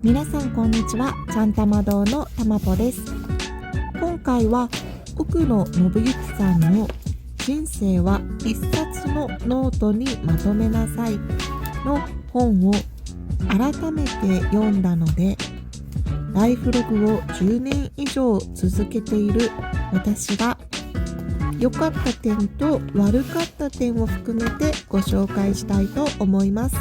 皆さんこんにちは。ちゃんたま堂のたまぽです。今回は奥野信之さんの人生は一冊のノートにまとめなさいの本を改めて読んだので、ライフログを10年以上続けている私が良かった点と悪かった点を含めてご紹介したいと思います。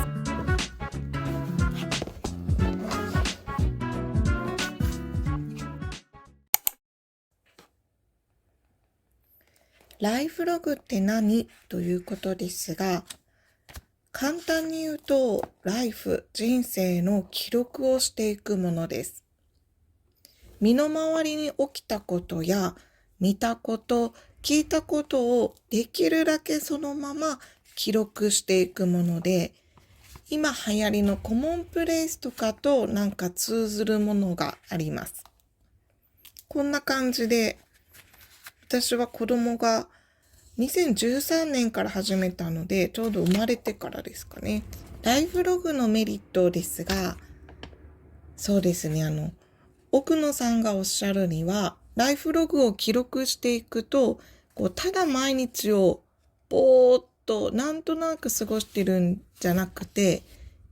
ライフログって何ということですが、簡単に言うと、人生の記録をしていくものです。身の回りに起きたことや、見たこと、聞いたことをできるだけそのまま記録していくもので、今流行りのコモンプレイスとかとなんか通ずるものがあります。こんな感じで、私は子供が2013年から始めたので、ちょうど生まれてからですかね。ライフログのメリットですが、そうですね、奥野さんがおっしゃるには、ライフログを記録していくと、ただ毎日をぼーっとなんとなく過ごしてるんじゃなくて、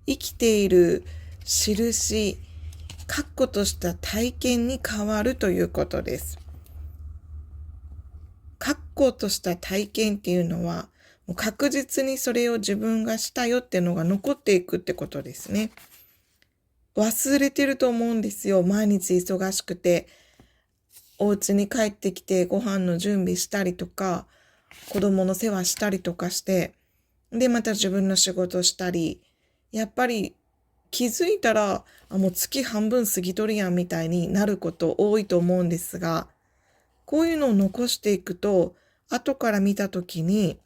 生きている印、確固とした体験に変わるということです。確固とした体験っていうのは、もう確実にそれを自分がしたよっていうのが残っていくってことですね。忘れてると思うんですよ。毎日忙しくて、お家に帰ってきてご飯の準備したりとか、子供の世話したりとかして、で、また自分の仕事したり、やっぱり気づいたら、もう月半分過ぎとるやんみたいになること多いと思うんですが、こういうのを残していくと、後から見たときに、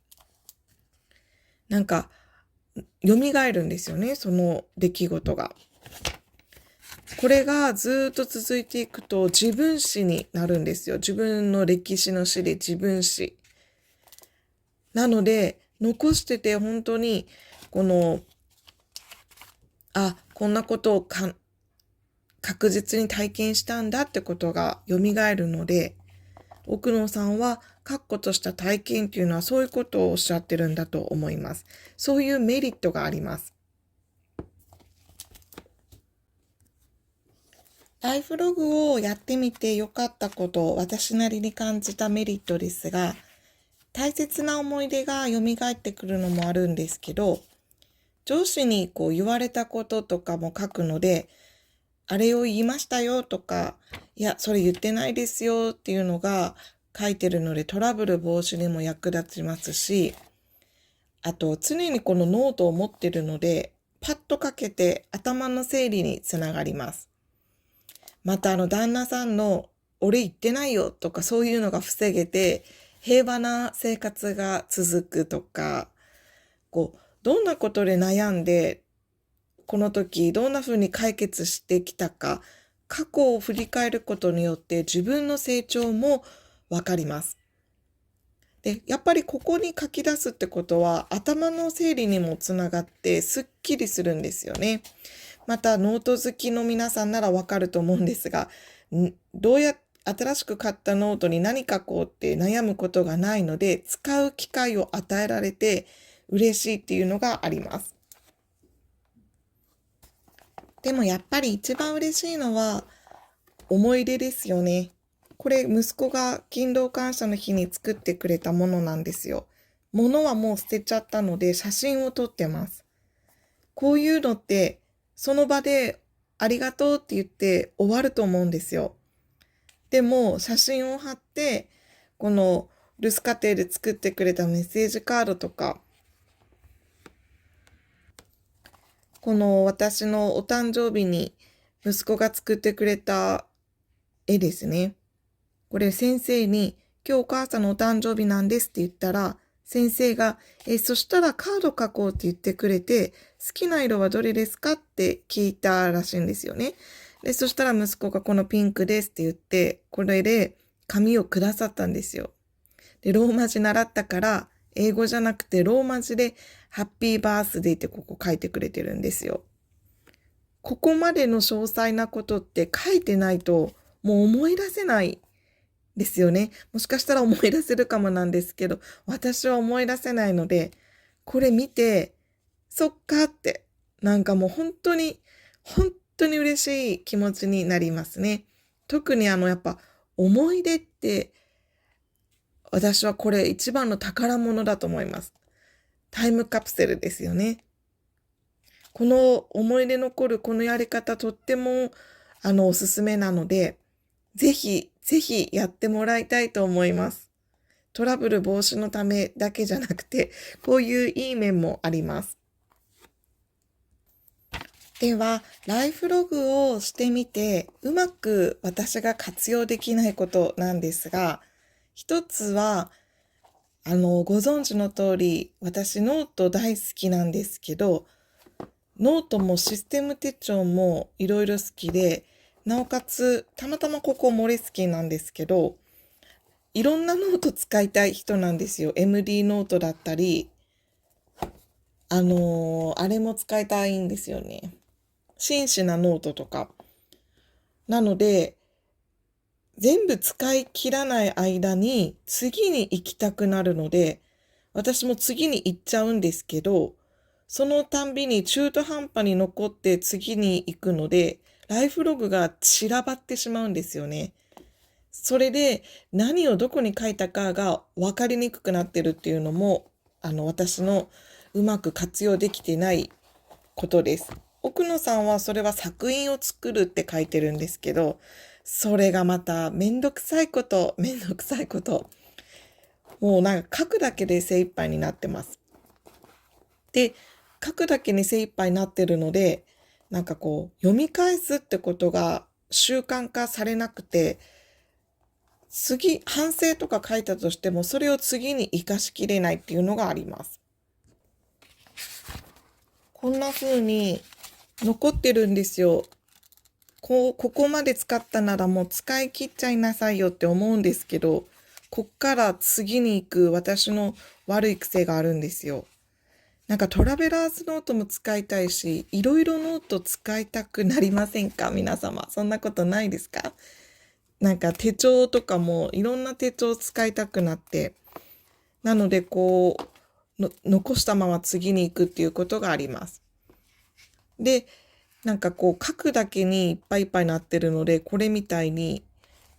なんか、蘇るんですよね、その出来事が。これがずっと続いていくと自分史になるんですよ。自分の歴史の史で自分史。なので、残してて本当に、こんなことを確実に体験したんだってことが蘇るので、奥野さんは確固とした体験っていうのはそういうことをおっしゃってるんだと思います。そういうメリットがあります。ライフログをやってみてよかったこと、私なりに感じたメリットですが、大切な思い出が蘇ってくるのもあるんですけど、上司に言われたこととかも書くので、あれを言いましたよとか、いや、それ言ってないですよっていうのが書いてるのでトラブル防止にも役立ちますし、あと常にこのノートを持ってるので、パッとかけて頭の整理につながります。また旦那さんの俺言ってないよとかそういうのが防げて、平和な生活が続くとか、どんなことで悩んで、この時どんな風に解決してきたか、過去を振り返ることによって自分の成長もわかります。で、やっぱりここに書き出すってことは頭の整理にもつながってすっきりするんですよね。またノート好きの皆さんならわかると思うんですが、新しく買ったノートに何書こうって悩むことがないので、使う機会を与えられて嬉しいっていうのがあります。でもやっぱり一番嬉しいのは思い出ですよね。これ息子が勤労感謝の日に作ってくれたものなんですよ。物はもう捨てちゃったので写真を撮ってます。こういうのってその場でありがとうって言って終わると思うんですよ。でも写真を貼って、この留守家庭で作ってくれたメッセージカードとか、この私のお誕生日に息子が作ってくれた絵ですね。これ先生に今日お母さんのお誕生日なんですって言ったら、先生が、そしたらカード書こうって言ってくれて、好きな色はどれですかって聞いたらしいんですよね。で、そしたら息子がこのピンクですって言って、これで紙をくださったんですよ。で、ローマ字習ったから、英語じゃなくてローマ字でハッピーバースデーってここ書いてくれてるんですよ。ここまでの詳細なことって書いてないともう思い出せないですよね。もしかしたら思い出せるかもなんですけど、私は思い出せないので、これ見て、そっかって、なんかもう本当に嬉しい気持ちになりますね。特にやっぱ思い出って、私はこれ一番の宝物だと思います。タイムカプセルですよね。この思い出残るこのやり方とってもおすすめなので、ぜひぜひやってもらいたいと思います。トラブル防止のためだけじゃなくて、こういういい面もあります。では、ライフログをしてみて、うまく私が活用できないことなんですが、一つは、ご存知の通り、私ノート大好きなんですけど、ノートもシステム手帳もいろいろ好きで、なおかつ、たまたまここモレスキーなんですけど、いろんなノート使いたい人なんですよ。MD ノートだったり、あれも使いたいんですよね。真摯なノートとか。なので、全部使い切らない間に次に行きたくなるので、私も次に行っちゃうんですけど、そのたんびに中途半端に残って次に行くので、ライフログが散らばってしまうんですよね。それで何をどこに書いたかが分かりにくくなってるっていうのも、私のうまく活用できてないことです。奥野さんはそれは作品を作るって書いてるんですけど、それがまためんどくさいこと。もうなんか書くだけで精一杯になってます。で、書くだけに精一杯になってるので、なんかこう、読み返すってことが習慣化されなくて、反省とか書いたとしても、それを次に活かしきれないっていうのがあります。こんな風に残ってるんですよ。ここまで使ったならもう使い切っちゃいなさいよって思うんですけど、こっから次に行く私の悪い癖があるんですよ。なんかトラベラーズノートも使いたいし、いろいろノート使いたくなりませんか皆様。そんなことないですか？なんか手帳とかもいろんな手帳使いたくなって、なのでこう、残したまま次に行くっていうことがあります。で、なんかこう書くだけにいっぱいいっぱいになってるので、これみたいに、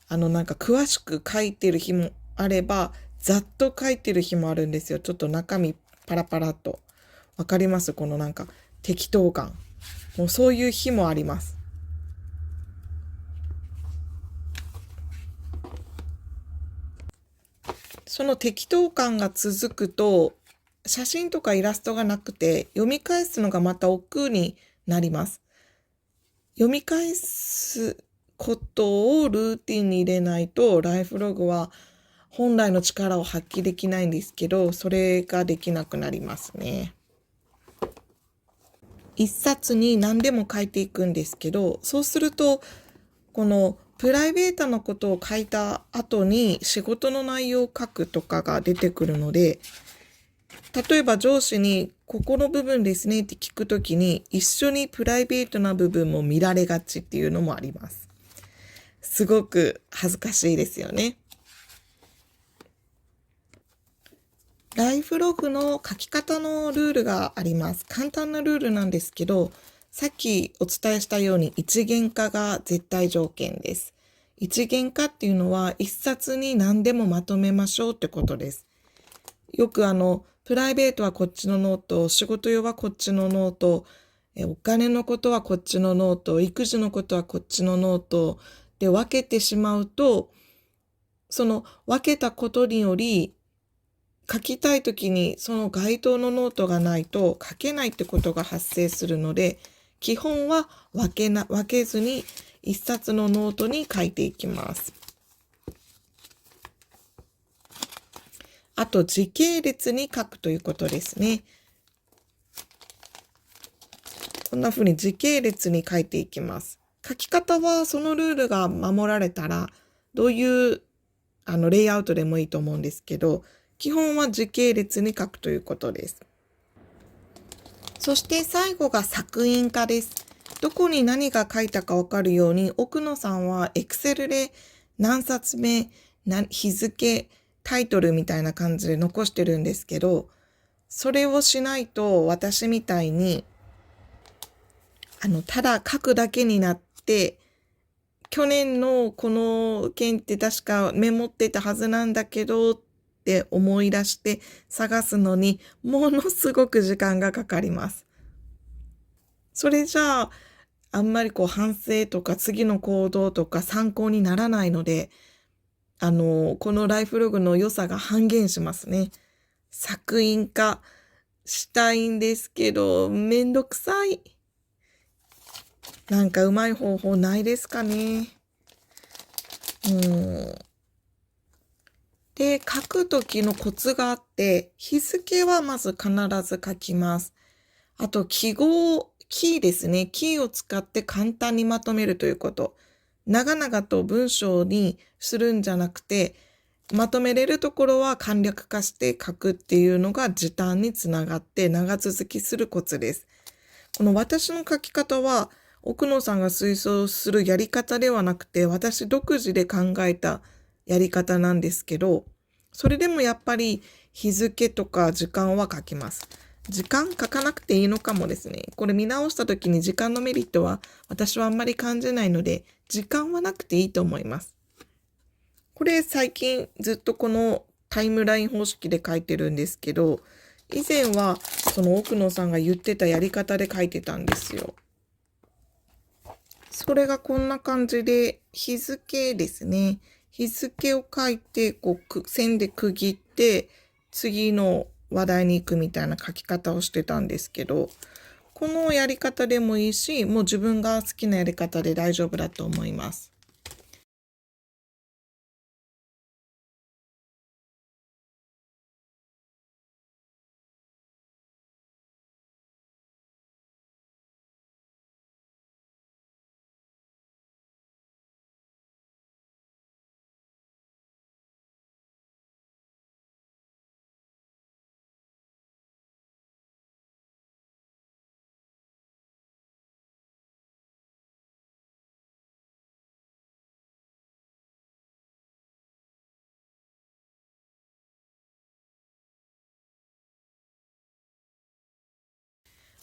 なんか詳しく書いてる日もあれば、ざっと書いてる日もあるんですよ。ちょっと中身パラパラっと。わかります？このなんか適当感。もうそういう日もあります。その適当感が続くと、写真とかイラストがなくて、読み返すのがまた億劫になります。読み返すことをルーティンに入れないと、ライフログは本来の力を発揮できないんですけど、それができなくなりますね。一冊に何でも書いていくんですけど、そうすると、このプライベートのことを書いた後に仕事の内容を書くとかが出てくるので、例えば上司にここの部分ですねって聞くときに一緒にプライベートな部分も見られがちっていうのもあります。すごく恥ずかしいですよね。ライフログの書き方のルールがあります。簡単なルールなんですけど、さっきお伝えしたように一元化が絶対条件です。一元化っていうのは一冊に何でもまとめましょうってことです。よくプライベートはこっちのノート、仕事用はこっちのノート、お金のことはこっちのノート、育児のことはこっちのノートで分けてしまうと、その分けたことにより、書きたいときにその該当のノートがないと書けないってことが発生するので、基本は分けずに一冊のノートに書いていきます。あと時系列に書くということですね。こんな風に時系列に書いていきます。書き方はそのルールが守られたら、どういうレイアウトでもいいと思うんですけど、基本は時系列に書くということです。そして最後が作品化です。どこに何が書いたかわかるように、奥野さんは Excel で何冊目、日付、タイトルみたいな感じで残してるんですけど、それをしないと私みたいに、ただ書くだけになって、去年のこの件って確かメモってたはずなんだけどって思い出して探すのにものすごく時間がかかります。それじゃあ、あんまり反省とか次の行動とか参考にならないので、このライフログの良さが半減しますね。作品化したいんですけど、めんどくさい。なんかうまい方法ないですかね。で、書くときのコツがあって、日付はまず必ず書きます。あと、キーですね。キーを使って簡単にまとめるということ。長々と文章にするんじゃなくて、まとめれるところは簡略化して書くっていうのが時短につながって長続きするコツです。この私の書き方は、奥野さんが推奨するやり方ではなくて、私独自で考えたやり方なんですけど、それでもやっぱり日付とか時間は書きます。時間書かなくていいのかもですね。これ見直した時に時間のメリットは私はあんまり感じないので、時間はなくていいと思います。これ最近ずっとこのタイムライン方式で書いてるんですけど、以前はその奥野さんが言ってたやり方で書いてたんですよ。それがこんな感じで、日付ですね。日付を書いて、線で区切って、次の話題に行くみたいな書き方をしてたんですけど、このやり方でもいいし、もう自分が好きなやり方で大丈夫だと思います。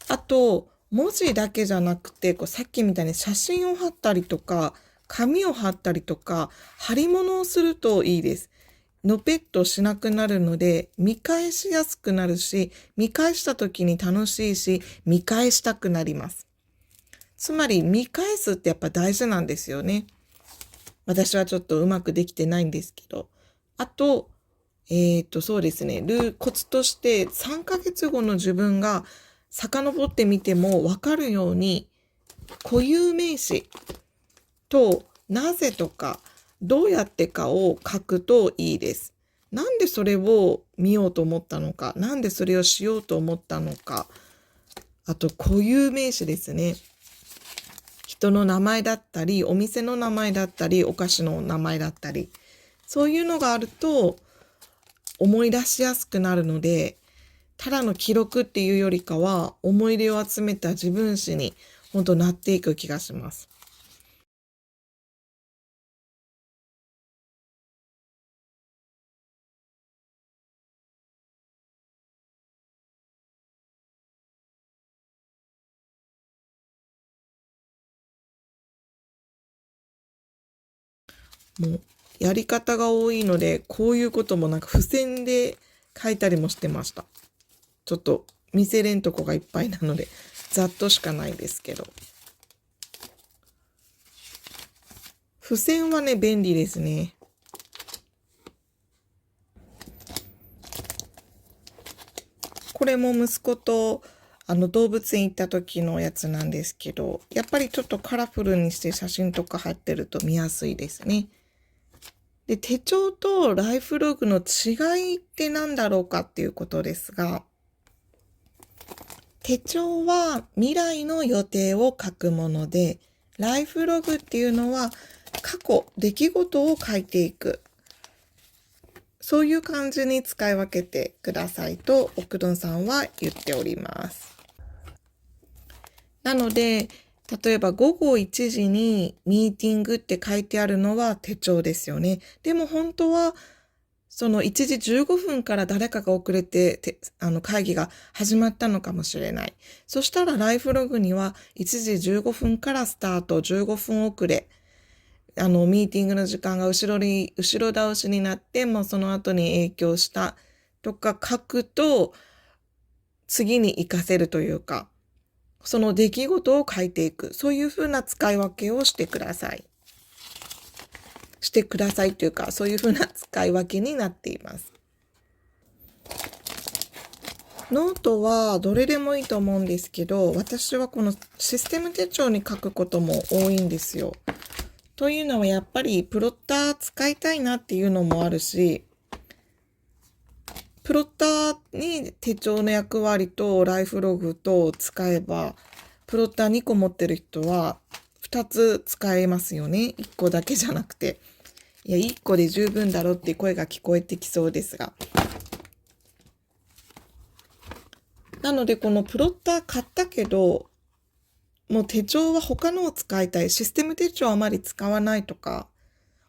あと、文字だけじゃなくて、さっきみたいに写真を貼ったりとか、紙を貼ったりとか、貼り物をするといいです。のぺっとしなくなるので、見返しやすくなるし、見返した時に楽しいし、見返したくなります。つまり、見返すってやっぱ大事なんですよね。私はちょっとうまくできてないんですけど。あと、そうですね。コツとして3ヶ月後の自分が遡ってみてもわかるように固有名詞となぜとかどうやってかを書くといいです。なんでそれを見ようと思ったのか、なんでそれをしようと思ったのか、あと固有名詞ですね。人の名前だったり、お店の名前だったり、お菓子の名前だったり、そういうのがあると思い出しやすくなるので、ただの記録っていうよりかは、思い出を集めた自分史に本当なっていく気がします。もう、やり方が多いので、こういうこともなんか付箋で書いたりもしてました。ちょっと見せれんとこがいっぱいなので、ざっとしかないですけど。付箋はね、便利ですね。これも息子と動物園行った時のやつなんですけど、やっぱりちょっとカラフルにして写真とか入ってると見やすいですね。で、手帳とライフログの違いって何だろうかっていうことですが、手帳は未来の予定を書くもので、ライフログっていうのは過去、出来事を書いていく。そういう感じに使い分けてくださいと、奥どんさんは言っております。なので、例えば午後1時にミーティングって書いてあるのは手帳ですよね。でも本当はその1時15分から誰かが遅れて会議が始まったのかもしれない。そしたらライフログには1時15分からスタート、15分遅れ。ミーティングの時間が後ろ倒しになって、もうその後に影響したとか書くと、次に活かせるというか、その出来事を書いていく。そういうふうな使い分けをしてください。というか、そういうふうな使い分けになっています。ノートはどれでもいいと思うんですけど、私はこのシステム手帳に書くことも多いんですよ。というのはやっぱりプロッター使いたいなっていうのもあるし、プロッターに手帳の役割とライフログと使えば、プロッター2個持ってる人は2つ使えますよね。1個だけじゃなくて。いや、1個で十分だろって声が聞こえてきそうですが。なので、このプロッター買ったけど、もう手帳は他のを使いたい。システム手帳はあまり使わないとか、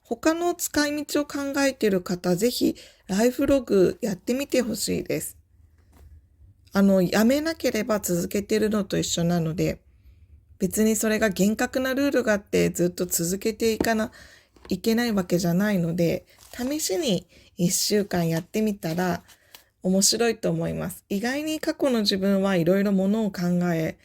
他の使い道を考えている方、ぜひライフログやってみてほしいです。やめなければ続けてるのと一緒なので、別にそれが厳格なルールがあってずっと続けていけないわけじゃないので、試しに1週間やってみたら面白いと思います。意外に過去の自分はいろいろものを考え、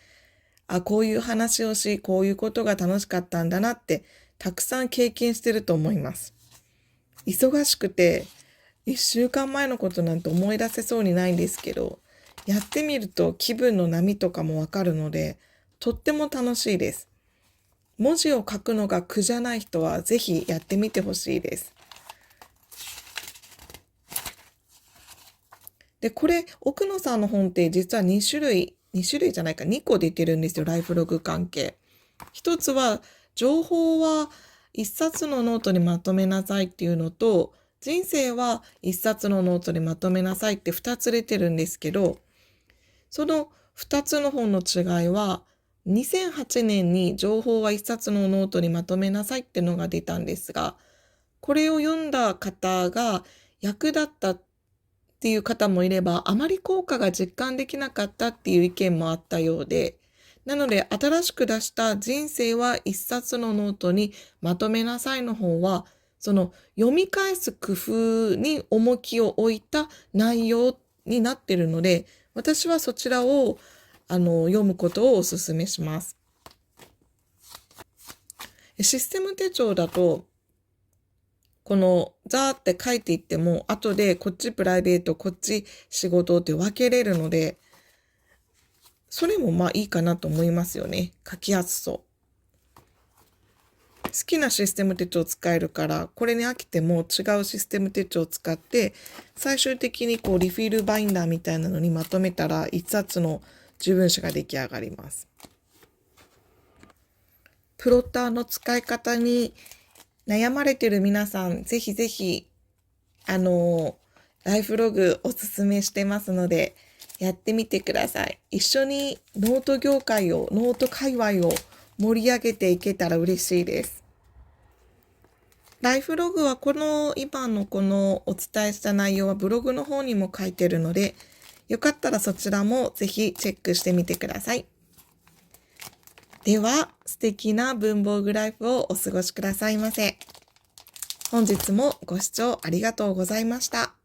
こういう話をし、こういうことが楽しかったんだなってたくさん経験してると思います。忙しくて1週間前のことなんて思い出せそうにないんですけど、やってみると気分の波とかもわかるので、とっても楽しいです。文字を書くのが苦じゃない人はぜひやってみてほしいです。で、これ、奥野さんの本って実は2種類じゃないか、2個出てるんですよ、ライフログ関係。一つは、情報は一冊のノートにまとめなさいっていうのと、人生は一冊のノートにまとめなさいって2つ出てるんですけど、その2つの本の違いは、2008年に情報は一冊のノートにまとめなさいってのが出たんですが、これを読んだ方が役立ったっていう方もいれば、あまり効果が実感できなかったっていう意見もあったようで、なので新しく出した人生は一冊のノートにまとめなさいの方は、その読み返す工夫に重きを置いた内容になっているので、私はそちらを読むことをお勧めします。システム手帳だと、このザーって書いていっても、後でこっちプライベート、こっち仕事って分けれるので、それもまあいいかなと思いますよね。書きやすそう。好きなシステム手帳使えるから、これに飽きても違うシステム手帳を使って、最終的にこうリフィルバインダーみたいなのにまとめたら、一冊の自分誌が出来上がります。プロッターの使い方に悩まれてる皆さん、ぜひぜひ、ライフログおすすめしてますので、やってみてください。一緒にノート界隈を盛り上げていけたら嬉しいです。ライフログは今のこのお伝えした内容はブログの方にも書いてるので、よかったらそちらもぜひチェックしてみてください。では、素敵な文房具ライフをお過ごしくださいませ。本日もご視聴ありがとうございました。